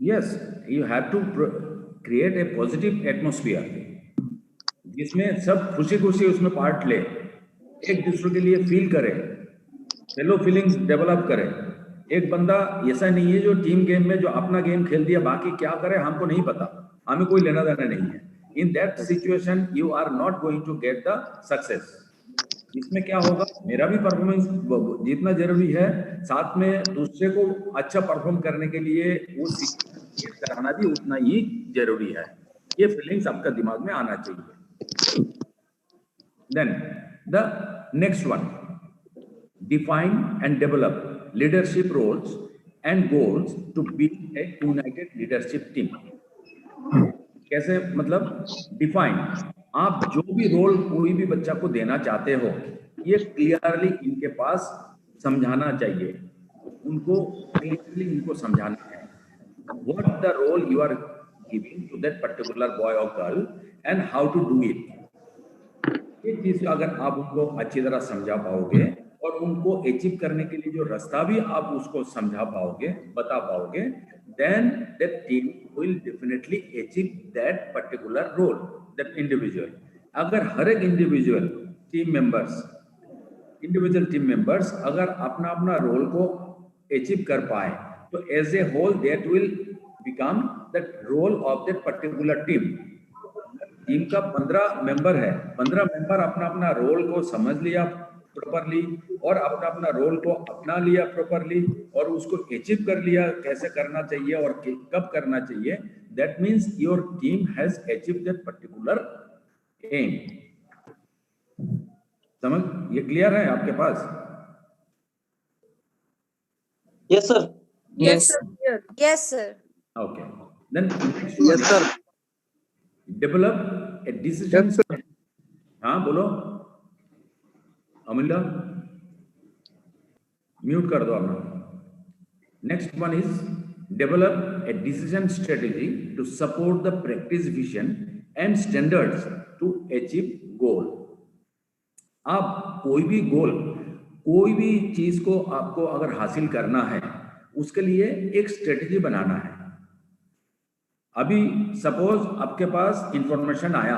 Yes, you have to create a positive atmosphere जिसमें सब खुशी खुशी उसमें पार्ट ले, एक दूसरे के लिए फील करे, फेलो फीलिंग्स डेवलप करे। एक बंदा ऐसा नहीं है जो टीम गेम में जो अपना गेम खेल दिया, बाकी क्या करे हमको नहीं पता, हमें कोई लेना देना नहीं है। In that situation you are not going to get the success. इसमें क्या होगा, मेरा भी परफॉर्मेंस जितना जरूरी है, साथ में दूसरे को अच्छा परफॉर्म करने के लिए वो सिचुएशन कराना भी उतना ही जरूरी है। ये फीलिंग्स आपका दिमाग में आना चाहिए। Then the next one, define and develop leadership roles and goals to build a united leadership team। कैसे मतलब डिफाइन, आप जो भी रोल कोई भी बच्चा को देना चाहते हो, ये क्लियरली इनके पास समझाना चाहिए, उनको क्लियरली इनको समझाना है what the role you are giving to that particular boy और girl and how to do it. ये चीज अगर आप उनको अच्छी तरह समझा पाओगे और उनको अचीव करने के लिए जो रास्ता भी आप उसको समझा पाओगे, बता पाओगे, then that team will definitely achieve that particular role, that individual। अगर हर एक इंडिविजुअल टीम मेंबर्स अगर अपना अपना रोल को अचीव कर पाए, तो as a whole that will become the role of that particular team. Team का 15 मेंबर है, 15 मेंबर अपना अपना रोल को समझ लिया प्रॉपरली और अपना अपना रोल को अपना लिया प्रॉपरली और उसको अचीव कर लिया, कैसे करना चाहिए और कब करना चाहिए, that means your team has achieve that particular aim. समझ, ये क्लियर है आपके पास? Yes sir. Yes, sir. Yes, sir. Okay, then yes sir. Develop a decision. हाँ बोलो अमूल्य, म्यूट कर दो अपना। Next one is develop a decision strategy to support the practice vision and standards to achieve goal. आप कोई भी गोल, कोई भी चीज को आपको अगर हासिल करना है, उसके लिए एक स्ट्रेटेजी बनाना है। अभी सपोज आपके पास इंफॉर्मेशन आया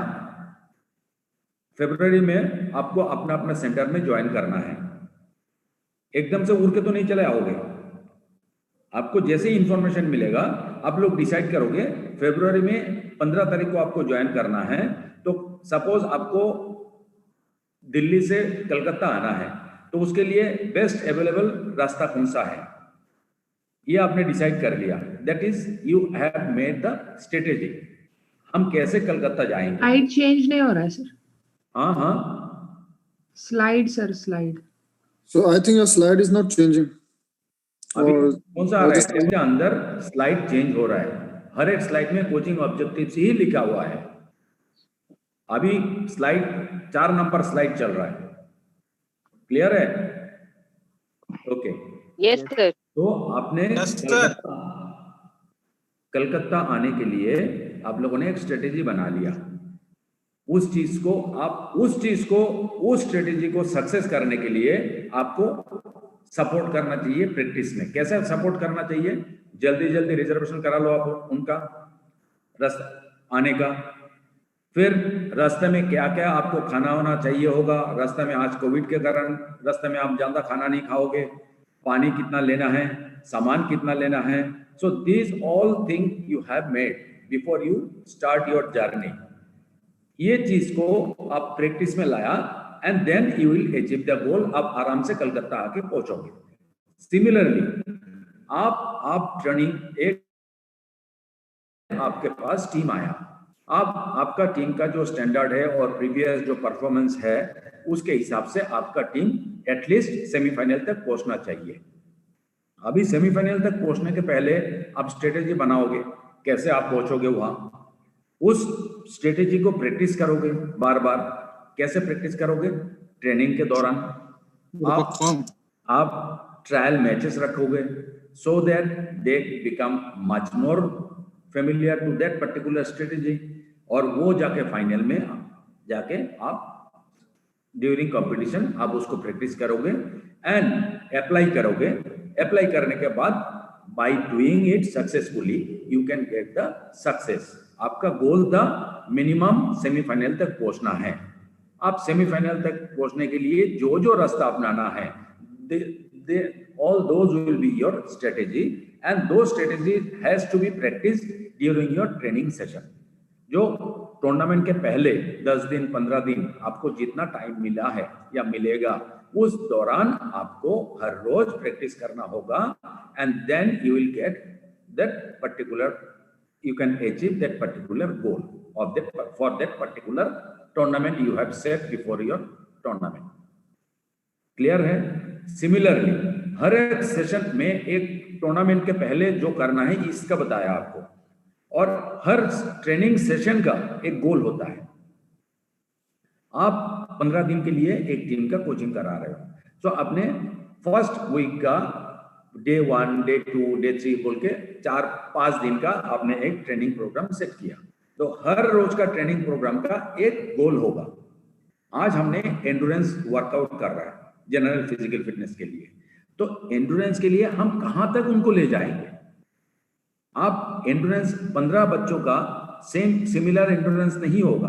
फरवरी में आपको अपना अपना सेंटर में ज्वाइन करना है, एकदम से उड़ के तो नहीं चले आओगे। आपको जैसे ही इंफॉर्मेशन मिलेगा आप लोग डिसाइड करोगे फरवरी में 15 तारीख को आपको ज्वाइन करना है, तो सपोज आपको दिल्ली से कलकत्ता आना है, तो उसके लिए बेस्ट अवेलेबल रास्ता कौन सा है, ये आपने डिसाइड कर लिया। That is you have made the strategy. हम कैसे कलकत्ता जाएंगे। स्लाइड चेंज नहीं हो रहा है सर। हाँ हाँ, slide sir, slide. So I think your slide is not changing. अभी Or कौन सा आ रहा है, इसके अंदर स्लाइड चेंज हो रहा है। हर एक स्लाइड में कोचिंग ऑब्जेक्टिव्स ही लिखा हुआ है। अभी स्लाइड 4 नंबर स्लाइड चल रहा है, क्लियर है? Okay, Yes, sir. तो आपने कलकत्ता आने के लिए आप लोगों ने एक स्ट्रेटेजी बना लिया। उस चीज को आप उस स्ट्रेटेजी को सक्सेस करने के लिए आपको सपोर्ट करना चाहिए प्रैक्टिस में। कैसे सपोर्ट करना चाहिए? जल्दी जल्दी रिजर्वेशन करा लो आप उनका रास्ता आने का। फिर रास्ते में क्या क्या आपको खाना होना चाहिए होगा, रास्ते में आज कोविड के कारण रास्ते में आप ज्यादा खाना नहीं खाओगे, पानी कितना लेना है, सामान कितना लेना है। So this all thing you have made before you start your journey. ये चीज को आप प्रैक्टिस में लाया and then you will achieve the goal. आप आराम से कलकत्ता आके पहुंचोगे। सिमिलरली आप ट्रेनिंग, एक आपके पास टीम आया, आपका टीम का जो स्टैंडर्ड है और प्रीवियस जो परफॉर्मेंस है उसके हिसाब से आपका टीम एटलीस्ट सेमीफाइनल तक पहुंचना चाहिए। अभी सेमीफाइनल तक पहुंचने के पहले आप स्ट्रेटेजी बनाओगे, कैसे आप पहुंचोगे वहां। उस स्ट्रेटेजी को प्रैक्टिस करोगे बार बार। कैसे प्रैक्टिस करोगे? ट्रेनिंग के दौरान आप ट्रायल मैचेस रखोगे, so that they become much more familiar to that particular strategy. और वो जाके फाइनल में जाके आप ड्यूरिंग कंपटीशन आप उसको प्रैक्टिस करोगे एंड अप्लाई करोगे। अप्लाई करने के बाद by doing it successfully you can get the success. आपका गोल था मिनिमम सेमीफाइनल तक पहुंचना है. आप सेमीफाइनल तक पहुंचने के लिए जो जो रास्ता अपनाना है, all those will be your strategy, and those strategies has to be practiced during your training session. जो टूर्नामेंट के पहले 10 दिन 15 दिन आपको जितना टाइम मिला है या मिलेगा, उस दौरान आपको हर रोज प्रैक्टिस करना होगा, and then you will get that particular, you can achieve that particular goal of that, for that particular tournament you have set before your tournament. Clear है? सिमिलरली हर एक सेशन में एक टूर्नामेंट के पहले जो करना है इसका बताया आपको, और हर ट्रेनिंग सेशन का एक गोल होता है. आप 15 दिन के लिए एक टीम का कोचिंग करा रहे हो, तो आपने फर्स्ट वीक का डे 1, डे 2, डे 3 बोल के 4-5 दिन का आपने एक ट्रेनिंग प्रोग्राम सेट किया. तो हर रोज का ट्रेनिंग प्रोग्राम का एक गोल होगा. आज हमने एंडुरेंस वर्कआउट कर रहा है जनरल फिजिकल फिटनेस के लिए, तो एंडुरेंस के लिए हम कहां तक उनको ले जाएंगे? आप एंडुरेंस 15 बच्चों का सिमिलर एंडुरेंस नहीं होगा.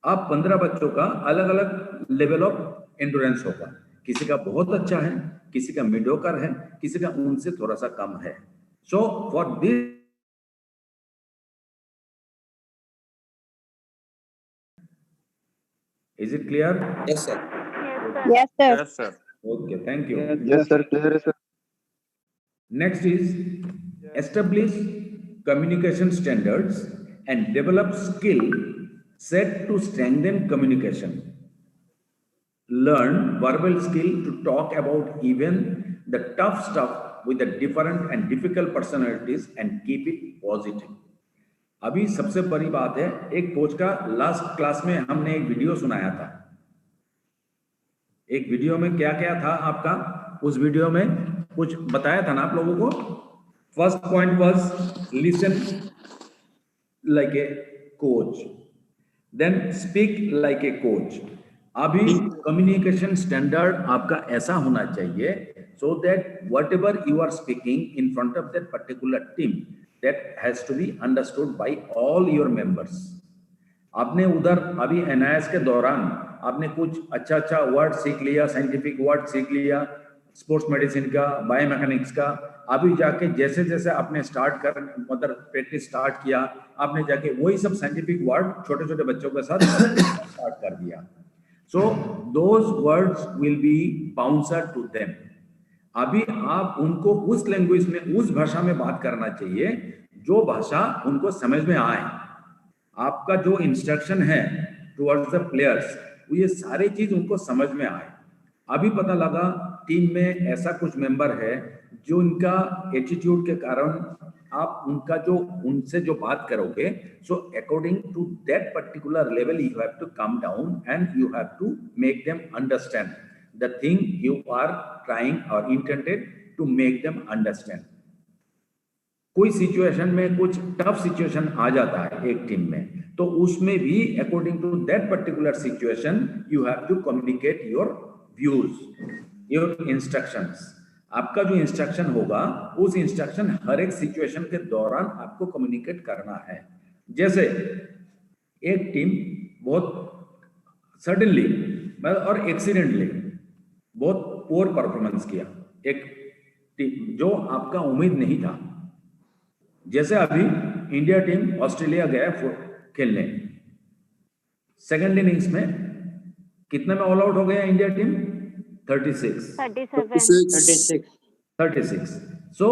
आप 15 बच्चों का अलग अलग लेवल ऑफ एंडुरेंस होगा. किसी का बहुत अच्छा है, किसी का मीडियोकर है, किसी का उनसे थोड़ा सा कम है. So for this, is it clear? Yes, sir. Yes, sir. Yes, sir. Okay, thank you. Yes, sir. Clear, sir. Next is establish communication standards and develop skill set to strengthen communication. Learn verbal skill to talk about even the tough stuff with the different and difficult personalities and keep it positive. अभी सबसे बड़ी बात है, एक coach का last class में हमने एक वीडियो सुनाया था. एक वीडियो में क्या क्या था आपका, उस वीडियो में कुछ बताया था ना आप लोगों को. First point was listen like a coach, then speak like a coach. अभी कम्युनिकेशन स्टैंडर्ड आपका ऐसा होना चाहिए so that whatever you are speaking in front of that particular team, that has to be understood by all your members. आपने उधर अभी NIS के दौरान आपने कुछ अच्छा वर्ड सीख लिया, साइंटिफिक वर्ड सीख लिया, स्पोर्ट्स मेडिसिन का, बायोमैकेनिक्स का. अभी जाके जैसे जैसे आपने स्टार्ट कर मतलब प्रैक्टिस स्टार्ट किया, आपने जाके वही सब साइंटिफिक वर्ड छोटे छोटे बच्चों के साथ स्टार्ट कर दिया. So those words will be bouncer to them. अभी आप उनको उस लैंग्वेज में, उस भाषा में बात करना चाहिए जो भाषा उनको समझ में आए. आपका जो इंस्ट्रक्शन है टुवर्ड्स द प्लेयर्स, ये सारी चीज उनको समझ में आए. अभी पता लगा टीम में ऐसा कुछ मेंबर है जो उनका एटीट्यूड के कारण आप उनका जो उनसे जो बात करोगे, so according to that particular level you have to come down and you have to make them understand the thing you are trying और intended to make them understand. कोई सिचुएशन में कुछ टफ सिचुएशन आ जाता है एक team में, तो उसमें भी according to that particular situation you have to communicate your views, your instructions. आपका जो इंस्ट्रक्शन होगा उस इंस्ट्रक्शन हर एक सिचुएशन के दौरान आपको कम्युनिकेट करना है. जैसे एक टीम बहुत सडनली और एक्सीडेंटली बहुत पोर परफॉर्मेंस किया, एक टीम जो आपका उम्मीद नहीं था. जैसे अभी इंडिया टीम ऑस्ट्रेलिया गया खेलने, सेकंड इनिंग्स में कितने में ऑल आउट हो गया इंडिया टीम? 36. सो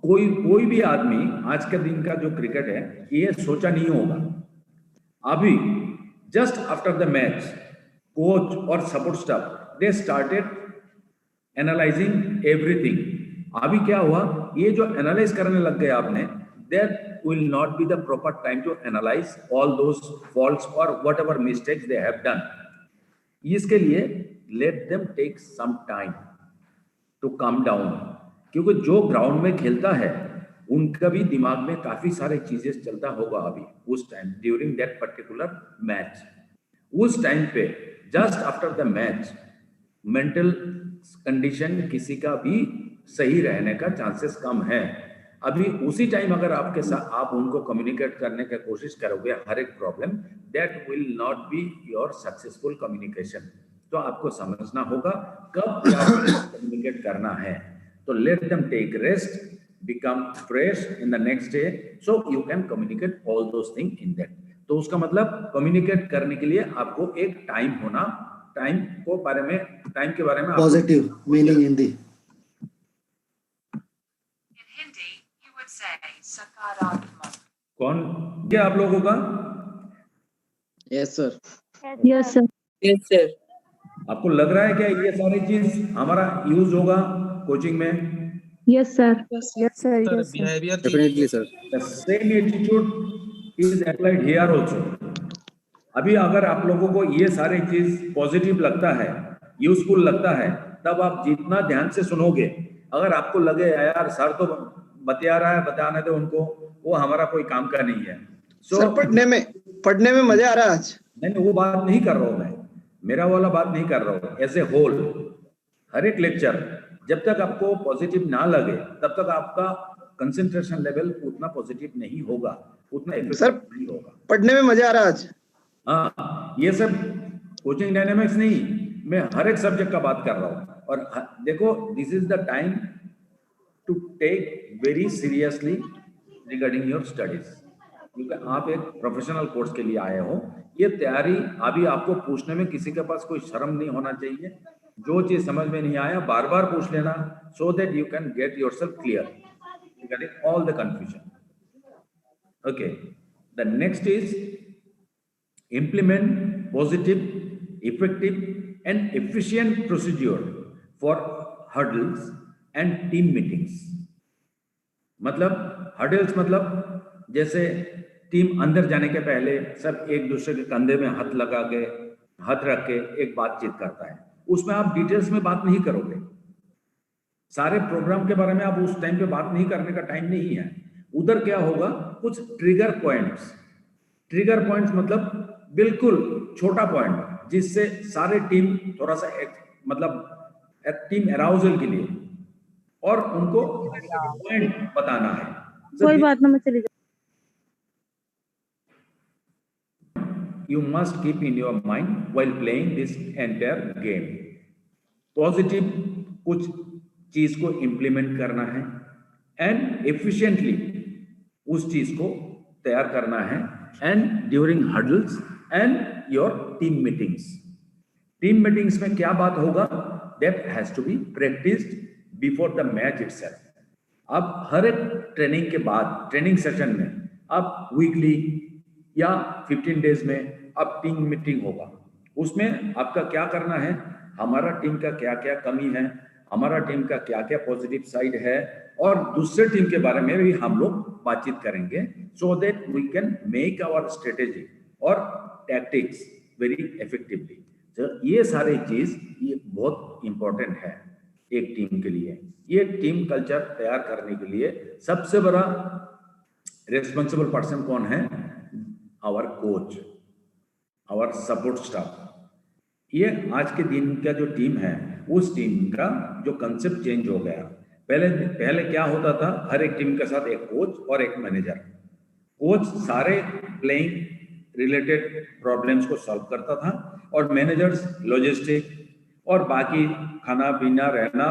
कोई भी आदमी आज के दिन का जो क्रिकेट है ये सोचा नहीं होगा. अभी just after the match coach और support staff they started analysing everything. अभी क्या हुआ, ये जो एनालाइज करने लग गए आपने, that will not be the proper time to analyze all those faults or whatever mistakes they have done. इसके लिए let them take some time to calm down, क्योंकि जो ग्राउंड में खेलता है उनका भी दिमाग में काफी सारे चीजें चलता होगा अभी उस time during that particular match. उस टाइम पे just after the match mental condition किसी का भी सही रहने का चांसेस कम है। अभी उसी टाइम अगर आपके साथ आप उनको कम्युनिकेट करने की कोशिश करोगे हर एक problem, that will not be your successful communication. तो आपको समझना होगा कब क्या कम्युनिकेट करना है। तो let them take rest, become fresh in the next day, so you can communicate all those things in that। तो उसका मतलब कम्युनिकेट करने के लिए आपको एक टाइम होना, टाइम के बारे में Positive meaning Hindi. In Hindi, you would say sakaratmak. कौन क्या आप लोगों का? Yes, sir. Yes, sir. Yes, sir. आपको लग रहा है क्या ये सारी चीज हमारा यूज होगा कोचिंग में? Yes, sir. Yes, sir. Yes, sir. Behavior. Definitely, sir. The same attitude is applied here also। अभी अगर आप लोगों को ये सारी चीज पॉजिटिव लगता है, यूजफुल लगता है, तब आप जितना ध्यान से सुनोगे, अगर आपको लगे यार सर तो बता रहा है, बताने दो उनको, वो हमारा कोई काम का नहीं है। सर पढ़ने में मजा आ रहा है आज। नहीं, वो बात नहीं कर रहा हूँ मैं, मेरा वाला बात नहीं कर रहा हूँ। एज ए होल हर एक लेक्चर जब तक आपको पॉजिटिव ना लगे तब तक आपका कंसंट्रेशन लेवल उतना पॉजिटिव नहीं होगा, उतना इफेक्टिव नहीं होगा। पढ़ने में मजा आ रहा है आज। हाँ, ये सब कोचिंग डायनेमिक्स नहीं, मैं हर एक सब्जेक्ट का बात कर रहा हूँ। और देखो, this is the time to take very seriously regarding your studies, क्योंकि आप एक प्रोफेशनल कोर्स के लिए आए हो। ये तैयारी अभी आपको पूछने में किसी के पास कोई शर्म नहीं होना चाहिए। जो चीज समझ में नहीं आया बार बार पूछ लेना, so that you can get yourself clear regarding all the confusion. Okay, the next is implement positive, effective and efficient procedure for hurdles and team meetings। मतलब hurdles मतलब जैसे टीम अंदर जाने के पहले सब एक दूसरे के कंधे में हाथ लगा के, हाथ रख के एक बातचीत करता है, उसमें आप डिटेल्स में बात नहीं करोगे। सारे प्रोग्राम के बारे में आप उस टाइम पे बात नहीं करने का टाइम नहीं है। उधर क्या होगा, कुछ ट्रिगर पॉइंट्स मतलब बिल्कुल छोटा पॉइंट जिससे सारे टीम थोड़ा सा मतलब टीम अराउजल के लिए, और उनको पॉइंट बताना है। कोई बात ना, मैं चली जाऊँ। You must keep in your mind while playing this entire game। Positive कुछ चीज को इंप्लीमेंट करना है एंड एफिशिएंटली उस चीज को तैयार करना है, and during hurdles and your team meetings में क्या बात होगा, that has to be practised before the match itself. अब हर एक ट्रेनिंग के बाद, ट्रेनिंग सेशन में अब वीकली या 15 डेज में अब टीम मीटिंग होगा। उसमें आपका क्या करना है, हमारा टीम का क्या क्या कमी है, हमारा टीम का क्या क्या पॉजिटिव साइड है, और दूसरे टीम के बारे में भी हम लोग बातचीत करेंगे, so that we can make our strategy और टैक्टिक्स वेरी इफेक्टिवली। तो ये सारी चीज ये बहुत इंपॉर्टेंट है एक टीम के लिए। ये टीम कल्चर तैयार करने के लिए सबसे बड़ा रिस्पॉन्सिबल पर्सन कौन है, our coach, our support staff. ये आज के दिन का जो टीम है, उस टीम का जो कंसेप्ट चेंज हो गया। पहले क्या होता था, हर एक टीम के साथ एक कोच और एक मैनेजर। कोच सारे प्लेइंग रिलेटेड प्रॉब्लम्स को सॉल्व करता था, और मैनेजर्स लॉजिस्टिक और बाकी खाना पीना रहना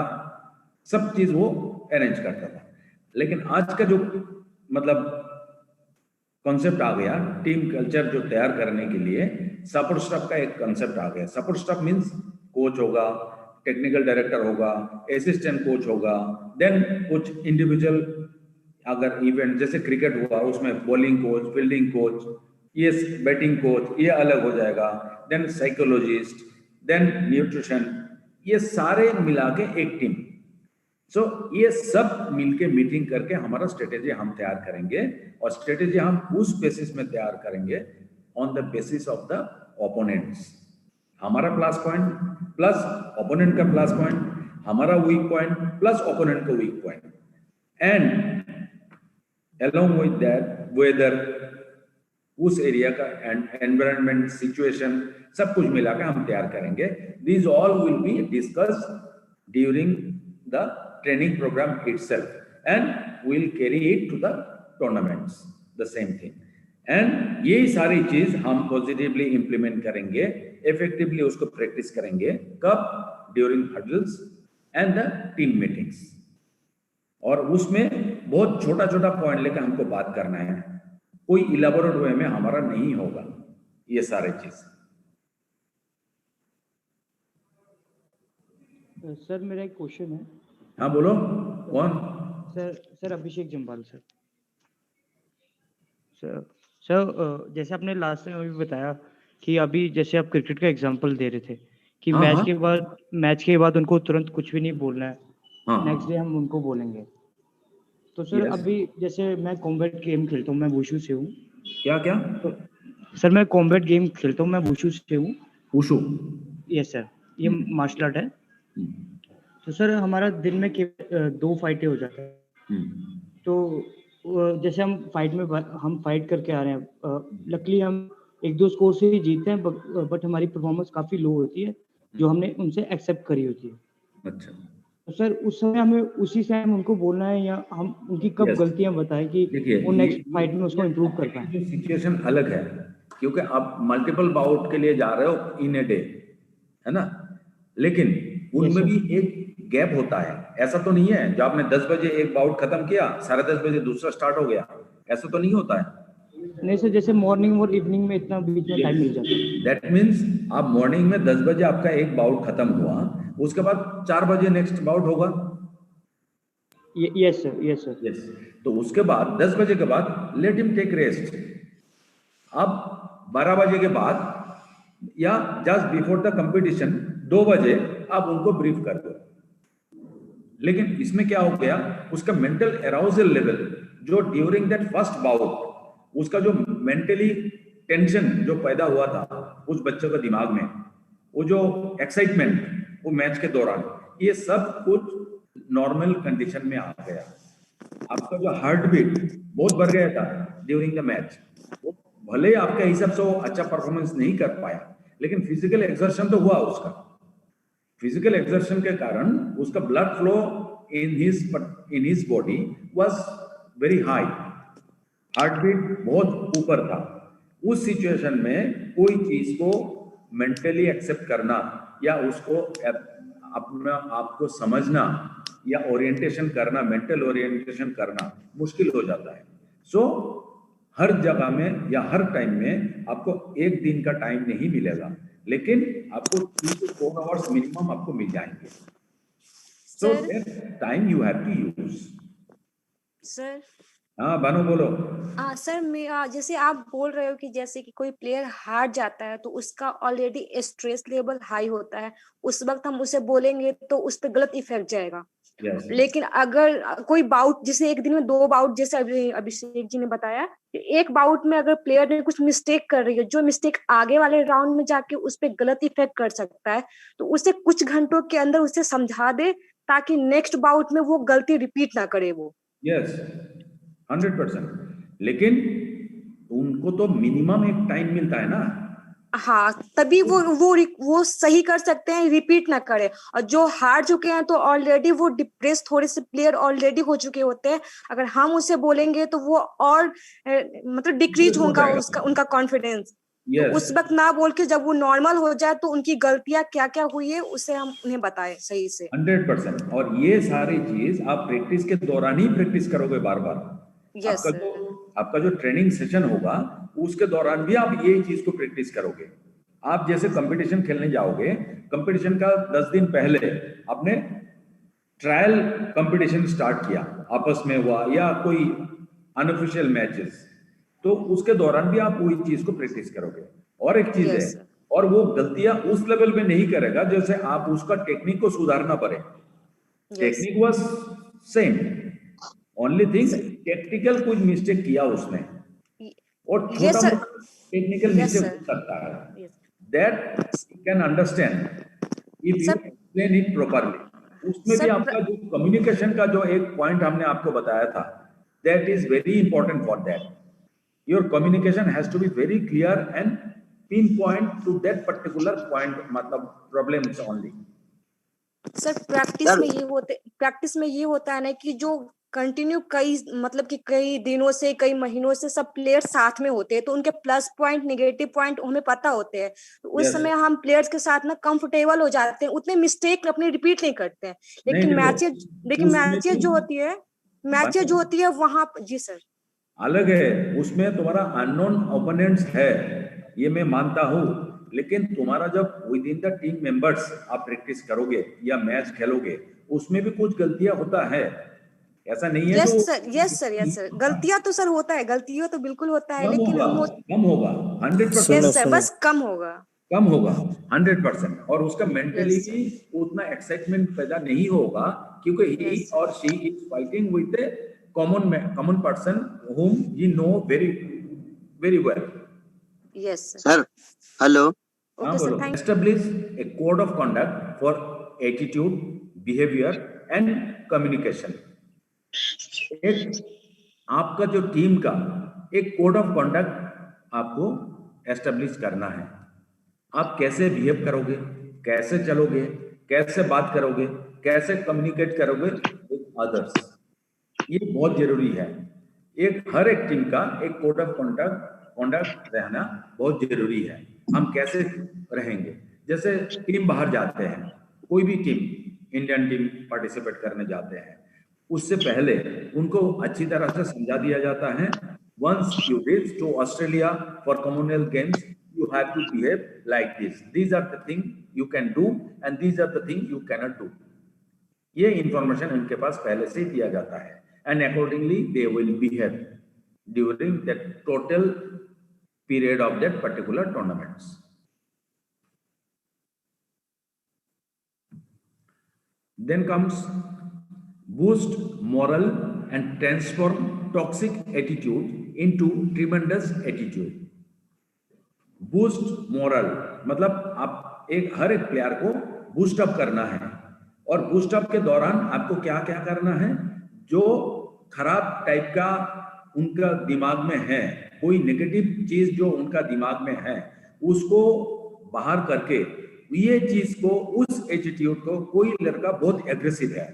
सब चीज वो अरेंज करता था। लेकिन आज का जो मतलब कॉन्सेप्ट आ गया, टीम कल्चर जो तैयार करने के लिए सपोर्ट स्टाफ का एक कॉन्सेप्ट आ गया। सपोर्ट स्टाफ मींस कोच होगा, टेक्निकल डायरेक्टर होगा, असिस्टेंट कोच होगा, देन कुछ इंडिविजुअल अगर इवेंट जैसे क्रिकेट हुआ उसमें बॉलिंग कोच, फील्डिंग कोच, ये बैटिंग कोच, ये अलग हो जाएगा, देन साइकोलॉजिस्ट, देन न्यूट्रिशन, ये सारे मिला के एक टीम। सो ये सब मिलके मीटिंग करके हमारा स्ट्रेटेजी हम तैयार करेंगे, और स्ट्रेटेजी हम उस बेसिस में तैयार करेंगे on the basis of the opponents. हमारा प्लस पॉइंट प्लस ओपोनेंट का प्लस पॉइंट, हमारा वीक पॉइंट प्लस ओपोनेंट का weak point, and along with that whether, उस एरिया का एनवायरनमेंट सिचुएशन सब कुछ मिलाकर हम तैयार करेंगे। These all will be discussed during the training program itself, and we'll carry it to the tournaments, the same thing. And ये सारी चीज हम पॉजिटिवली इंप्लीमेंट करेंगे, इफेक्टिवली उसको प्रैक्टिस करेंगे कब? During hurdles and the team meetings. और उसमें बहुत छोटा छोटा पॉइंट लेकर हमको बात करना है, कोई इलाबोरेट वे में हमारा नहीं होगा ये सारे चीज। सर मेरा एक क्वेश्चन है। हाँ बोलो, कौन? सर अभिषेक जम्वाल सर। सर जैसे आपने लास्ट टाइम अभी बताया कि अभी जैसे आप क्रिकेट का एग्जांपल दे रहे थे कि मैच के बाद उनको तुरंत कुछ भी नहीं बोलना है, नेक्स्ट डे हम उनको बोलेंगे। तो सर अभी जैसे मैं कॉम्बैट गेम खेलता हूँ, मैं वुशु से हूँ। क्या क्या? तो सर मैं कॉम्बैट गेम खेलता हूँ, मैं वुशु से हूँ। वुशु? यस सर, ये मार्शल आर्ट है। तो सर हमारा दिन में 2 फाइटें हो जाता है। तो जैसे हम फाइट करके आ रहे हैं, लकीली हम 1-2 स्कोर से ही जीतते हैं, बट हमारी परफॉर्मेंस काफी लो होती है जो हमने उनसे एक्सेप्ट करी होती है। अच्छा। तो सर उस समय हमें उसी टाइम उनको बोलना है या हम उनकी कब गलतियां बताएं कि वो नेक्स्ट फाइट में उसको इम्प्रूव कर पाए? जो सिचुएशन अलग है, क्योंकि आप मल्टीपल बाउट के लिए जा रहे हो इन ए डे, है ना, लेकिन उनमें भी एक गैप होता है। ऐसा तो नहीं है जो आपने 10 बजे एक बाउट खत्म किया, 10:30 बजे दूसरा स्टार्ट हो गया, ऐसा तो नहीं होता है। नहीं सर, जैसे मॉर्निंग और इवनिंग में इतना बीच में टाइम मिल जाता है। दैट मीन्स आप मॉर्निंग में 10 बजे आपका एक बाउट खत्म हुआ, उसके बाद 4 बजे नेक्स्ट बाउट होगा। Yes sir. तो उसके बाद 10 बजे के बाद लेट हिम टेक रेस्ट। अब 12 बजे के बाद या जस्ट बिफोर द कंपटीशन 2 बजे आप उनको ब्रीफ कर दो। लेकिन इसमें क्या हो गया, उसका मेंटल अराउजल लेवल जो ड्यूरिंग दैट फर्स्ट बाउट, उसका जो मेंटली टेंशन जो पैदा हुआ था उस बच्चे के दिमाग में, वो जो एक्साइटमेंट वो मैच के दौरान, ये सब कुछ नॉर्मल कंडीशन में आ गया। आपका जो हार्ट बीट बहुत बढ़ गया था ड्यूरिंग द मैच, वो भले आपके हिसाब से वो अच्छा परफॉर्मेंस नहीं कर पाया, लेकिन फिजिकल एक्सर्शन तो हुआ उसका। फिजिकल एक्सर्शन के कारण उसका blood flow in his body was very high, heart beat बहुत ऊपर था। उस सिचुएशन में कोई चीज को मेंटली एक्सेप्ट करना या उसको अपना आपको समझना या ओरिएंटेशन करना, मेंटल ओरिएंटेशन करना मुश्किल हो जाता है। सो हर जगह में या हर टाइम में आपको एक दिन का टाइम नहीं मिलेगा, लेकिन आपको 3 to 4 आवर्स मिनिमम आपको मिल जाएंगे। So that time you have to use. Sir हाँ बानो बोलो। सर मैं जैसे आप बोल रहे हो कि जैसे कि कोई प्लेयर हार जाता है तो उसका ऑलरेडी स्ट्रेस लेवल हाई होता है, उस वक्त हम उसे बोलेंगे तो उस पर गलत इफेक्ट जाएगा। लेकिन अगर कोई बाउट, जैसे एक दिन में 2 बाउट, जैसे अभिषेक जी ने बताया, एक बाउट में अगर प्लेयर ने कुछ मिस्टेक कर रही है, जो मिस्टेक आगे वाले राउंड में जाके उस पर गलत इफेक्ट कर सकता है, तो उसे कुछ घंटों के अंदर उसे समझा दे ताकि नेक्स्ट बाउट में वो गलती रिपीट ना करे वो। यस 100%। लेकिन उनको तो मिनिमम एक टाइम मिलता है ना। हाँ, तभी वो सही कर सकते हैं, रिपीट ना करे। और जो हार चुके हैं तो ऑलरेडी वो डिप्रेस, थोड़े से प्लेयर ऑलरेडी हो चुके होते हैं, अगर हम उसे बोलेंगे तो वो और मतलब डिक्रीज होगा उनका कॉन्फिडेंस। तो उस वक्त ना बोल के जब वो नॉर्मल हो जाए तो उनकी गलतियां क्या क्या हुई है उसे हम उन्हें बताएं सही से। 100%। और ये सारी चीज आप प्रैक्टिस के दौरान ही प्रैक्टिस करोगे बार बार। आपका जो ट्रेनिंग सेशन होगा उसके दौरान भी आप ये चीज को प्रैक्टिस करोगे। आप जैसे कंपटीशन खेलने जाओगे, कंपटीशन का 10 दिन पहले आपने ट्रायल कंपटीशन स्टार्ट किया, आपस में हुआ या कोई अनऑफिशियल मैचेस, तो उसके दौरान भी आप वही चीज को प्रैक्टिस करोगे। और एक चीज है, और वो गलतियां उस लेवल पे नहीं करेगा जैसे आप उसका टेक्निक को सुधारना पड़े। Technique was same, only thing technical कुछ मिस्टेक किया उसने, और छोटा टेक्निकल मिस्टेक हो सकता है, that you can understand if you explain it properly. उसमें भी आपका जो कम्युनिकेशन का जो एक पॉइंट हमने आपको बताया था, that is very important for that. Your communication has to be very clear and pin point to that particular point, मतलब प्रॉब्लम्स ओनली। सर प्रैक्टिस में ये होता है ना कि जो कंटिन्यू कई दिनों से कई महीनों से सब प्लेयर साथ में होते हैं, तो उनके प्लस पॉइंट नेगेटिव पॉइंट हमें पता होते हैं, तो उस समय हम प्लेयर्स के साथ ना कंफर्टेबल हो जाते हैं, उतने मिस्टेक अपने रिपीट नहीं करते हैं। लेकिन मैचेज जो होती है वहां जी सर अलग है, उसमें तुम्हारा अननोन ओपोनेंट्स है, ये मैं मानता हूँ, लेकिन तुम्हारा जब with in the team members आप प्रैक्टिस करोगे या मैच खेलोगे, उसमें भी कुछ गलतियां होता है, ऐसा नहीं है। यस सर गलतियां तो सर होता है, गलतियां तो बिल्कुल होता है, लेकिन कम होगा 100%। यस सर, बस कम होगा 100%, और उसका मेंटली भी उतना एक्साइटमेंट पैदा नहीं होगा, क्योंकि ही और she is fighting with A common person whom you know very well. Yes sir. Hello. Okay sir, thank you. Establish a code of conduct for attitude, behavior and communication. एक आपका जो टीम का एक कोड ऑफ कंडक्ट आपको establish करना है। आप कैसे बिहेव करोगे, कैसे चलोगे, कैसे बात करोगे, कैसे कम्युनिकेट करोगे विद अदर्स, ये बहुत जरूरी है। हर एक टीम का एक कोड ऑफ कंडक्ट रहना बहुत जरूरी है। हम कैसे रहेंगे, जैसे टीम बाहर जाते हैं, कोई भी टीम, इंडियन टीम पार्टिसिपेट करने जाते हैं, उससे पहले उनको अच्छी तरह से समझा दिया जाता है, once you reach to Australia for Commonwealth Games you have to behave like this, these are the thing you can do and these are the thing you cannot do। ये इंफॉर्मेशन उनके पास पहले से दिया जाता है, and accordingly they will behave during that total period of that particular tournaments। Then comes boost moral and transform toxic attitude into tremendous attitude। Boost moral मतलब आप हर एक प्लेयर को बूस्ट अप करना है, और बूस्ट अप के दौरान आपको क्या क्या करना है, जो खराब टाइप का उनका दिमाग में है, कोई नेगेटिव चीज जो उनका दिमाग में है, उसको बाहर करके ये चीज को, उस एटीट्यूड को, कोई लड़का बहुत एग्रेसिव है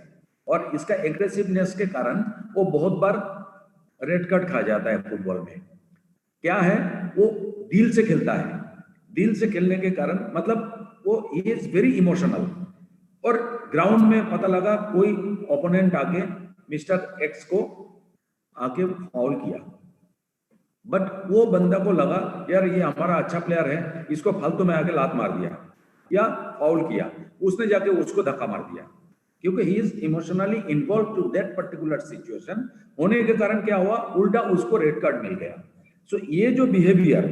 और इसका एग्रेसिवनेस के कारण वो बहुत बार रेड कार्ड खा जाता है फुटबॉल में। क्या है, वो दिल से खेलता है, दिल से खेलने के कारण मतलब वो इज वेरी इमोशनल, और ग्राउंड में पता लगा कोई ओपोनेंट आके मिस्टर एक्स को आके फाउल किया, बट वो बंदा को लगा यार ये हमारा अच्छा प्लेयर है, इसको फालतू में आके लात मार दिया या फाउल किया, उसने जाके उसको धक्का मार दिया, क्योंकि he is emotionally involve to that particular situation होने के कारण क्या हुआ, उल्टा उसको रेड कार्ड मिल गया। सो ये जो behaviour,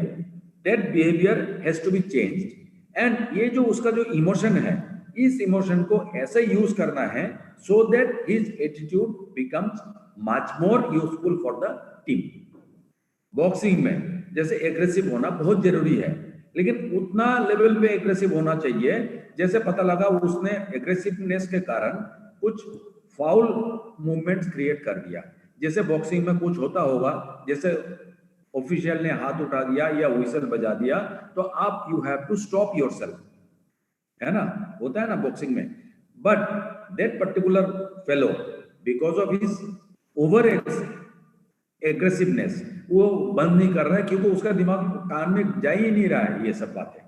that behaviour has to be changed, and ये जो उसका जो इमोशन है, इस इमोशन को ऐसे यूज करना है so that his attitude becomes much more useful for the team. Boxing में जैसे एग्रेसिव होना बहुत जरूरी है, लेकिन उतना लेवल पे एग्रेसिव होना चाहिए जैसे पता लगा उसने एग्रेसिवनेस के कारण कुछ फाउल मूवमेंट्स क्रिएट कर दिया, जैसे बॉक्सिंग में कुछ होता होगा, जैसे ऑफिशियल ने हाथ उठा दिया या व्हिसल बजा दिया, तो आप you have to stop yourself, है ना, होता है ना बॉक्सिंग में। But that particular fellow because of his over aggressiveness वो बंद नहीं कर रहा है, क्योंकि उसका दिमाग कान में जा ही नहीं रहा है ये सब बातें।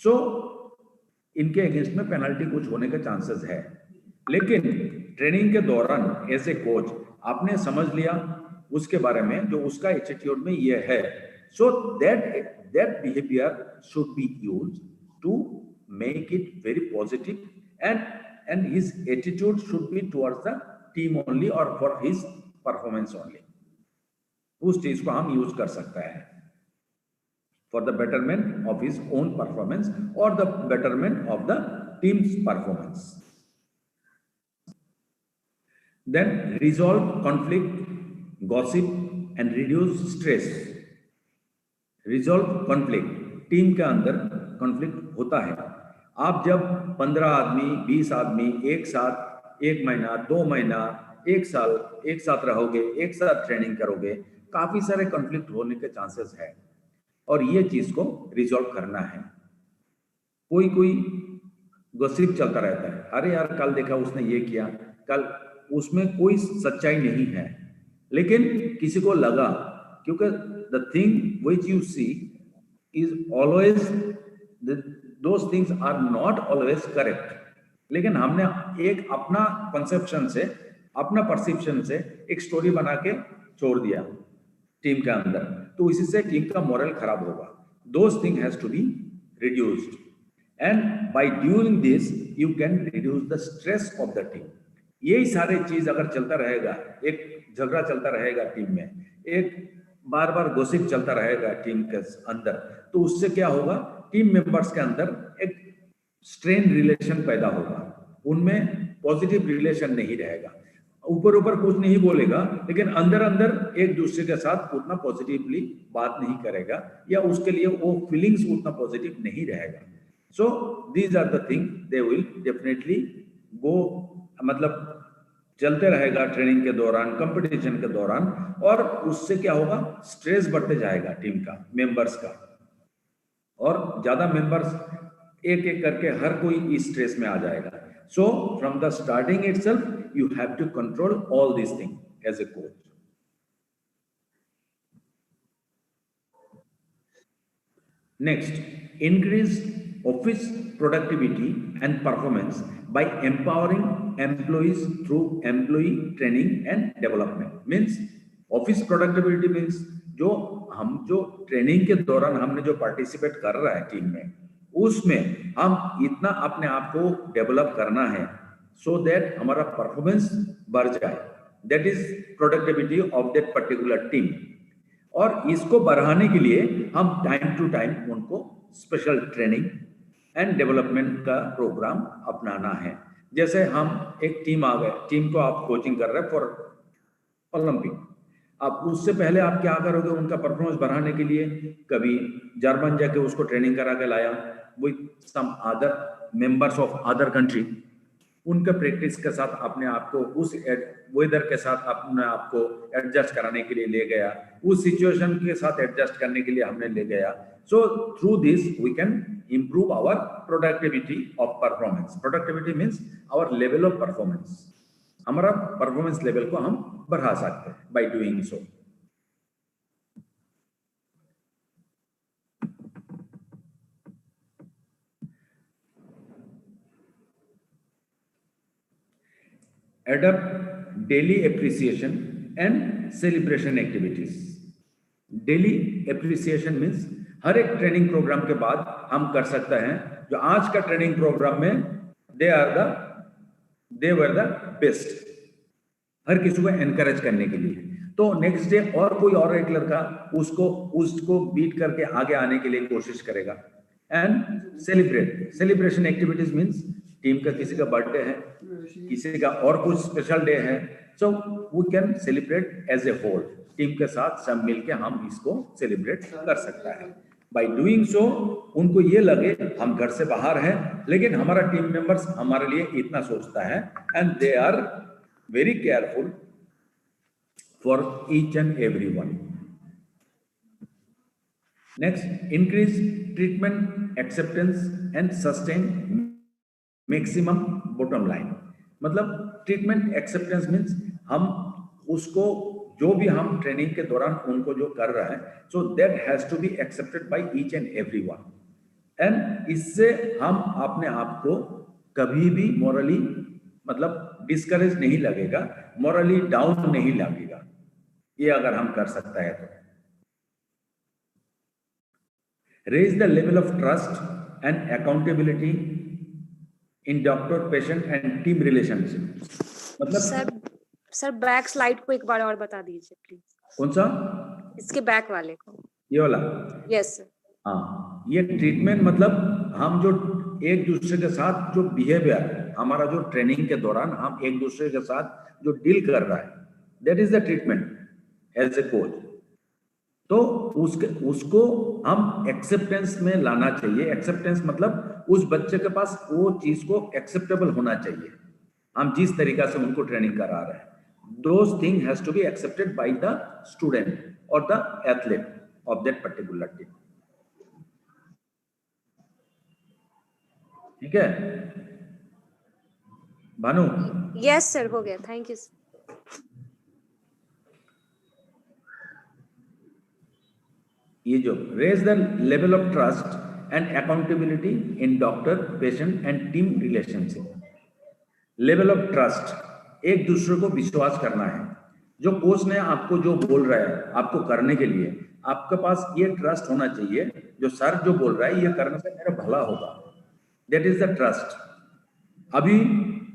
सो इनके अगेंस्ट में पेनल्टी कुछ होने के चांसेस है, लेकिन ट्रेनिंग के दौरान एज ए कोच आपने समझ लिया उसके बारे में, जो उसका एटीट्यूड में ये है, so that behaviour should be used to make it very positive, and his attitude should be towards the team only और फॉर हिज परफॉर्मेंस ओनली। उस चीज को हम यूज कर सकते हैं for the betterment of his own performance और the betterment of the team's performance. Then resolve conflict, gossip and reduce stress. Resolve conflict, team के अंदर कॉन्फ्लिक्ट होता है, आप जब 15 आदमी 20 आदमी एक साथ 1 महीना 2 महीना 1 साल एक साथ रहोगे, एक साथ ट्रेनिंग करोगे, काफी सारे कॉन्फ्लिक्ट होने के चांसेस है, और ये चीज को रिजॉल्व करना है। कोई गॉसिप चलता रहता है, अरे यार कल देखा उसने ये किया, कल, उसमें कोई सच्चाई नहीं है, लेकिन किसी को लगा, क्योंकि the thing which you see is always, those things are not always correct, लेकिन हमने एक अपना कंसेप्शन से, अपना परसेप्शन से एक स्टोरी बना के छोड़ दिया टीम के अंदर, तो इसी से टीम का मोरल खराब होगा। Those thing has to be reduced, and by doing this you can reduce the stress of the team. यही सारे चीज अगर चलता रहेगा, एक झगड़ा चलता रहेगा टीम में, एक बार बार गॉसिप चलता रहेगा टीम के अंदर, तो उससे क्या होगा, टीम मेंबर्स के अंदर एक स्ट्रेन रिलेशन पैदा होगा, उनमें पॉजिटिव रिलेशन नहीं रहेगा, ऊपर ऊपर कुछ नहीं बोलेगा, लेकिन अंदर अंदर एक दूसरे के साथ उतना पॉजिटिवली बात नहीं करेगा, या उसके लिए वो फीलिंग्स उतना पॉजिटिव नहीं रहेगा। So these are the thing they will definitely go, मतलब चलते रहेगा ट्रेनिंग के दौरान, कंपटीशन के दौरान, और उससे क्या होगा, स्ट्रेस बढ़ते जाएगा टीम का, मेंबर्स का, और ज्यादा मेंबर्स एक एक करके हर कोई इस स्ट्रेस में आ जाएगा। So from the starting itself you have to control all this thing as a coach. Next, increase office productivity and performance by empowering employees through employee training and development. Means office productivity means जो training के दौरान हमने जो participate कर रहा है team में, उसमें हम इतना अपने आप को डेवलप करना है सो दैट हमारा परफॉर्मेंस बढ़ जाए, that is productivity of that particular team. और इसको बढ़ाने के लिए हम टाइम टू टाइम उनको स्पेशल ट्रेनिंग एंड डेवलपमेंट का प्रोग्राम अपनाना है। जैसे हम एक टीम आ गए, टीम को आप कोचिंग कर रहे हैं फॉर ओलंपिक, आप उससे पहले आप क्या करोगे, उनका परफॉर्मेंस बढ़ाने के लिए कभी जर्मन जाके उसको ट्रेनिंग करा के लाया with some other members of other country, उनके प्रैक्टिस के साथ अपने आप को उस वेदर के साथ अपने आप को एडजस्ट कराने के लिए ले गया, उस सिचुएशन के साथ एडजस्ट करने के लिए हमने ले गया। So through this we can improve our productivity of performance. Productivity means our level of performance. हमारा परफॉर्मेंस लेवल को हम बढ़ा सकते हैं by doing so. Adopt daily appreciation and celebration activities. Daily appreciation means हर एक ट्रेनिंग प्रोग्राम के बाद हम कर सकते हैं, जो आज का ट्रेनिंग प्रोग्राम में दे वर द बेस्ट, हर किसी को एनकरेज करने के लिए, तो नेक्स्ट डे और कोई और एक लड़का उसको बीट करके आगे आने के लिए कोशिश करेगा। And celebration activities means team का किसी का बर्थडे है, किसी का और कुछ स्पेशल डे है, so we can celebrate as a whole, team के साथ सब मिलके हम इसको सेलिब्रेट कर सकता है। बाय डूइंग सो उनको ये लगे हम घर से बाहर हैं, लेकिन हमारा टीम मेंबर्स हमारे लिए इतना सोचता है, and they are very careful for each and everyone. Next, increase treatment acceptance and sustain maximum bottom line. मतलब ट्रीटमेंट एक्सेप्टेंस मीन्स हम उसको जो भी हम ट्रेनिंग के दौरान उनको जो कर रहा है, so that has to be accepted by each and everyone, and इससे हम अपने आप को कभी भी मॉरली मतलब डिस्करेज नहीं लगेगा, मॉरली डाउन नहीं लगेगा, ये अगर हम कर सकता है तो। Raise the level of trust and accountability in doctor patient and team relationship. मतलब सर बैक स्लाइड को एक बार और बता दीजिए प्लीज। कौन सा? इसके बैक वाले को, ये वाला? Yes sir. हाँ, ये ट्रीटमेंट मतलब हम जो एक दूसरे के साथ जो बिहेवियर हमारा जो ट्रेनिंग के दौरान हम एक दूसरे के साथ जो डील कर रहा है, that is the treatment as a coach. तो उसको हम एक्सेप्टेंस में लाना चाहिए। एक्सेप्टेंस मतलब उस बच्चे के पास वो चीज को एक्सेप्टेबल होना चाहिए, हम जिस तरीका से उनको ट्रेनिंग करा रहे हैं, those thing has to be accepted by the student or the athlete of that particular team. ठीक है भानु? यस सर, हो गया, थैंक यू। ये जो raise the level of trust and accountability in doctor, patient and team relationship. Level of trust, एक दूसरे को विश्वास करना है। जो कोच ने आपको जो बोल रहा है आपको करने के लिए, आपके पास ये ट्रस्ट होना चाहिए, जो सर जो बोल रहा है ये करने से मेरा भला होगा, दैट इज द ट्रस्ट। अभी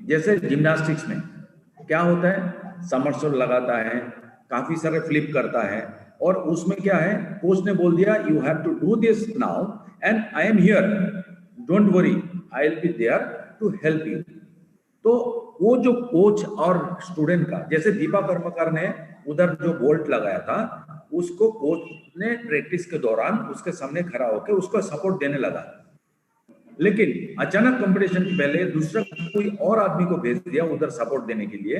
जैसे जिम्नास्टिक्स में क्या होता है, समरसोल लगाता है, काफी सारे फ्लिप करता है, और उसमें क्या है, कोच ने बोल दिया you have to do this now and I am here, don't worry, I will be there to help you. तो वो जो कोच और स्टूडेंट का, जैसे दीपा कर्मकार ने उधर जो बोल्ट लगाया था, उसको कोच ने प्रैक्टिस के दौरान उसके सामने खड़ा होकर उसको सपोर्ट देने लगा, लेकिन अचानक कंपटीशन के पहले दूसरा कोई और आदमी को भेज दिया उधर सपोर्ट देने के लिए,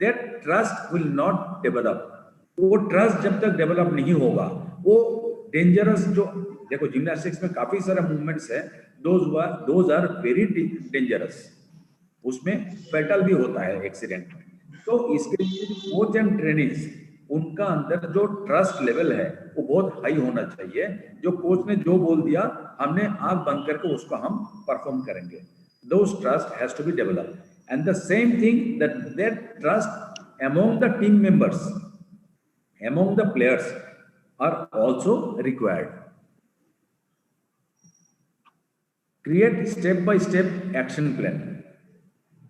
that trust will not develop. वो ट्रस्ट जब तक डेवलप नहीं होगा, वो डेंजरस, जो देखो जिम्नास्टिक्स में काफी सारे मूवमेंट्स है, दोज आर वेरी डेंजरस, उसमें फेटल भी होता है एक्सीडेंट में। तो इसके लिए कोच एंड ट्रेनिंग्स, उनका अंदर जो ट्रस्ट लेवल है वो बहुत हाई होना चाहिए। जो कोच ने जो बोल दिया, हमने आंख बंद करके उसको हम परफॉर्म करेंगे। Those trust has to be developed, and the same thing that trust among the team members, among the players are also required. Create step by step action plan.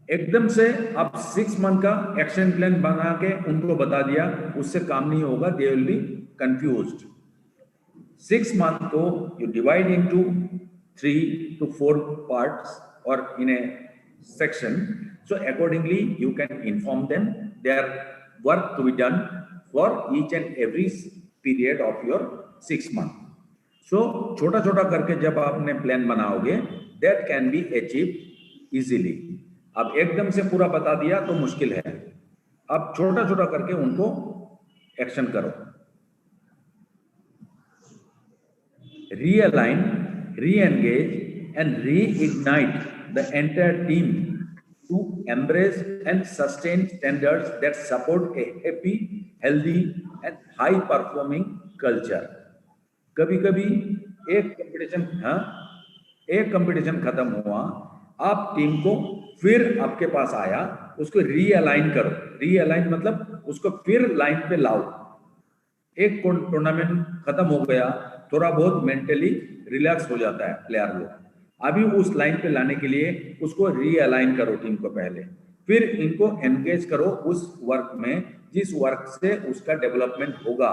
एकदम से आप 6 मंथ का एक्शन प्लान बना के उनको बता दिया, उससे काम नहीं होगा, they will be confused. 6 month को you divide into 3 to 4 parts or in a section, so accordingly you can inform them their work to be done for each and every period of your 6 month. So छोटा छोटा करके जब आपने plan बनाओगे, that can be achieved easily. अब एकदम से पूरा बता दिया तो मुश्किल है, अब छोटा छोटा करके उनको एक्शन करो। Realign, re-engage and reignite the entire team to embrace and sustain standards that support a happy, healthy and high performing culture. कभी कभी एक कंपटीशन खत्म हुआ, आप टीम को फिर आपके पास आया, उसको रीअलाइन करो। रीअलाइन मतलब उसको फिर लाइन पे लाओ। एक टूर्नामेंट खत्म हो गया, थोड़ा बहुत मेंटली रिलैक्स हो जाता है प्लेयर लोग, अभी उस लाइन पे लाने के लिए उसको रीअलाइन करो टीम को पहले, फिर इनको एंगेज करो उस वर्क में जिस वर्क से उसका डेवलपमेंट होगा,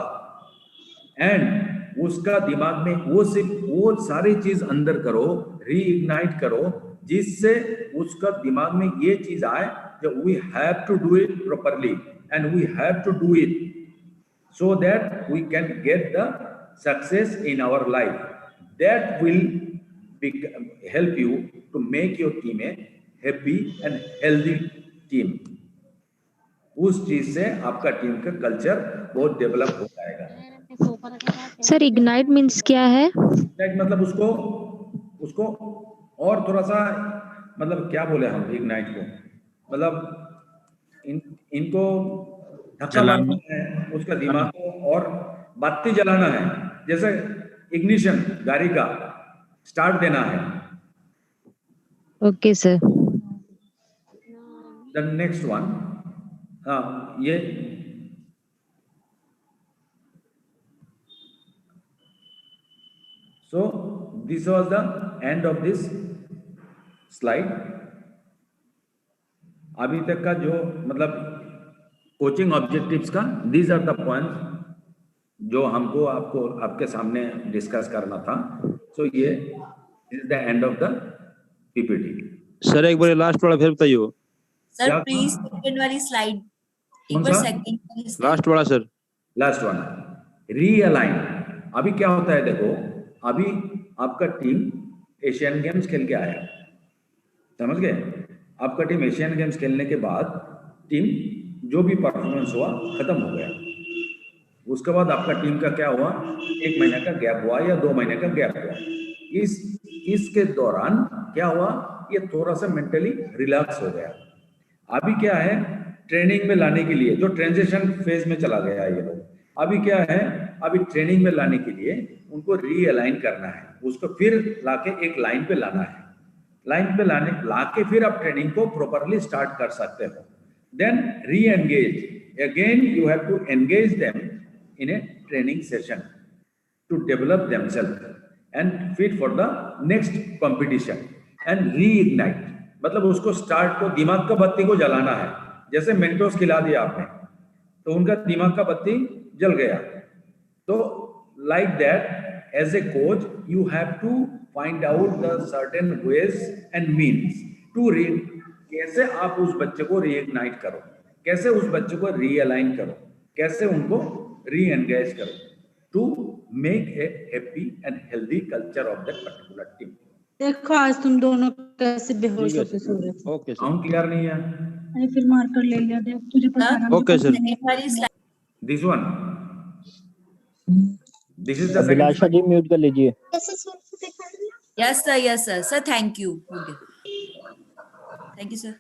एंड उसका दिमाग में वो सारी चीज अंदर करो, रीइग्नाइट करो, जिससे उसका दिमाग में ये चीज आए कि we have to do it properly and we have to do it so that we can get the success in our life. That will help you to make your team a happy and healthy team. उस चीज से आपका team का culture बहुत develop हो जाएगा। Sir ignite means क्या है? इग्नाइट मतलब उसको और थोड़ा सा, मतलब क्या बोले हम इग्नाइट को, मतलब इनको धक्का मारना है, उसका दिमाग को और बत्ती जलाना है, जैसे इग्निशन गाड़ी का स्टार्ट देना है। Okay sir. The next one, ये so this was the end of this slide. अभी तक का जो मतलब कोचिंग ऑब्जेक्टिव्स का, दीज आर द पॉइंट्स जो हमको आपके सामने डिस्कस करना था। सो ये is the end of the PPT. Sir एक बार लास्ट वाला फिर बताइए सर, प्लीज सेकंड वाली स्लाइड, एक बार सेकंड वाली स्लाइड, लास्ट वाला सर, लास्ट वन रीअलाइन। अभी क्या होता है, देखो अभी आपका टीम एशियन गेम्स खेल के आया, समझ गए? आपका टीम एशियन गेम्स खेलने के बाद टीम जो भी परफॉर्मेंस हुआ खत्म हो गया, उसके बाद आपका टीम का क्या हुआ, 1 महीने का गैप हुआ या 2 महीने का गैप हुआ। इसके दौरान क्या हुआ, ये थोड़ा सा मेंटली रिलैक्स हो गया। अभी क्या है, ट्रेनिंग में लाने के लिए जो ट्रांजिशन फेज में चला गया ये लोग, अभी क्या है, अभी ट्रेनिंग में लाने के लिए उनको रीअलाइन करना है, उसको फिर लाके एक लाइन पे लाना है। लाइन पे लाके फिर आप ट्रेनिंग को प्रॉपरली स्टार्ट कर सकते हो। Then reengage again, you have to engage them in a training session to develop themselves and fit for the next competition and reignite. मतलब उसको स्टार्ट को, दिमाग का बत्ती को जलाना है। जैसे मेंटोस खिला दिया आपने तो उनका दिमाग का बत्ती जल गया। तो like that as a coach you have to find out the certain ways and means to read, कैसे आप उस बच्चे को रीइग्नाइट करो, कैसे उस बच्चे को रीअलाइन करो, कैसे उनको री एंगेज करो to make a happy and healthy culture of that particular team. देखो आज तुम दोनों कैसे बेहोश होके सो रहे थे। ओके सर, साउंड क्लियर नहीं है? अरे फिर मार्कर ले लिया, देख तुझे पता ना। Okay sir. वाली slide this one, this is the Abhilasha ji mute कर लीजिए। yes sir sir thank you sir।